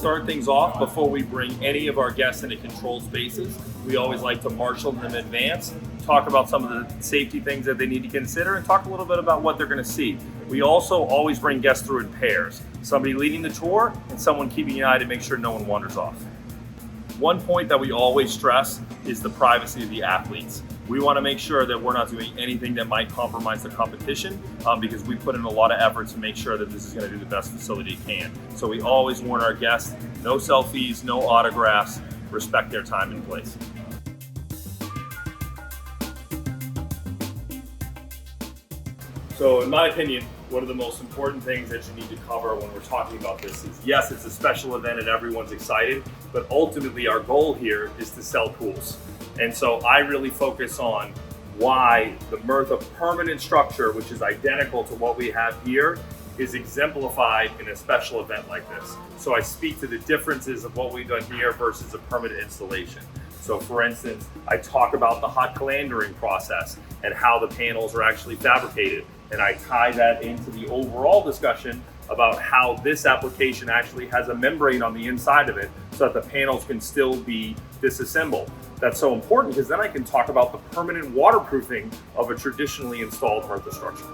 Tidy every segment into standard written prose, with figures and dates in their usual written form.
start things off, before we bring any of our guests into controlled spaces, we always like to marshal them in advance, talk about some of the safety things that they need to consider, and talk a little bit about what they're going to see. We also always bring guests through in pairs, somebody leading the tour and someone keeping an eye to make sure no one wanders off. One point that we always stress is the privacy of the athletes. We want to make sure that we're not doing anything that might compromise the competition because we put in a lot of effort to make sure that this is going to do the best facility it can. So we always warn our guests, no selfies, no autographs, respect their time and place. So in my opinion, one of the most important things that you need to cover when we're talking about this is, yes, it's a special event and everyone's excited, but ultimately our goal here is to sell pools. And so I really focus on why the Myrtha permanent structure, which is identical to what we have here, is exemplified in a special event like this. So I speak to the differences of what we've done here versus a permanent installation. So for instance, I talk about the hot calandering process and how the panels are actually fabricated. And I tie that into the overall discussion about how this application actually has a membrane on the inside of it so that the panels can still be disassembled. That's so important because then I can talk about the permanent waterproofing of a traditionally installed Myrtha structure.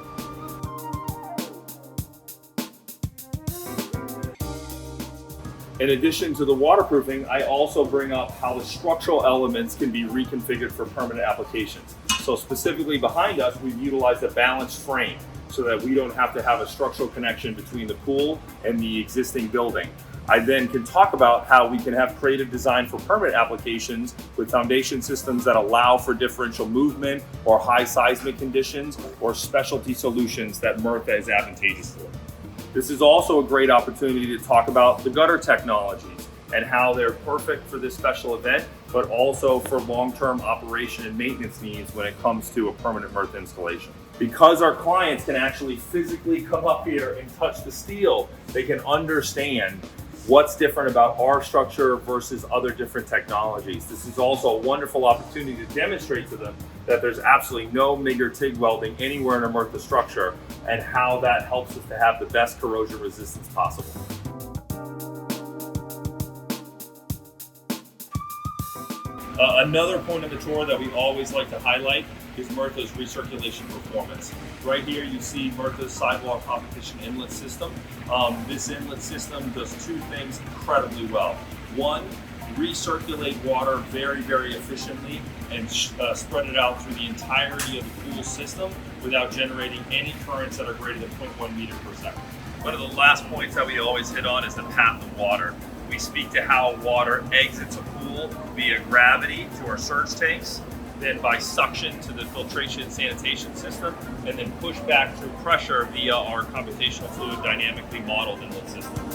In addition to the waterproofing, I also bring up how the structural elements can be reconfigured for permanent applications. So specifically behind us, we've utilized a balanced frame so that we don't have to have a structural connection between the pool and the existing building. I then can talk about how we can have creative design for permanent applications with foundation systems that allow for differential movement or high seismic conditions or specialty solutions that Myrtha is advantageous for. This is also a great opportunity to talk about the gutter technologies and how they're perfect for this special event, but also for long-term operation and maintenance needs when it comes to a permanent Myrtha installation. Because our clients can actually physically come up here and touch the steel, they can understand what's different about our structure versus other different technologies. This is also a wonderful opportunity to demonstrate to them that there's absolutely no MIG or TIG welding anywhere in a Myrtha structure and how that helps us to have the best corrosion resistance possible. Another point of the tour that we always like to highlight is Myrtha's recirculation performance. Right here you see Myrtha's sidewall competition inlet system. This inlet system does two things incredibly well. One, recirculate water very, very efficiently and spread it out through the entirety of the pool system without generating any currents that are greater than 0.1 meter per second. One of the last points that we always hit on is the path of water. We speak to how water exits a pool via gravity to our surge tanks, then by suction to the filtration and sanitation system, and then push back through pressure via our computational fluid dynamically modeled inlet system.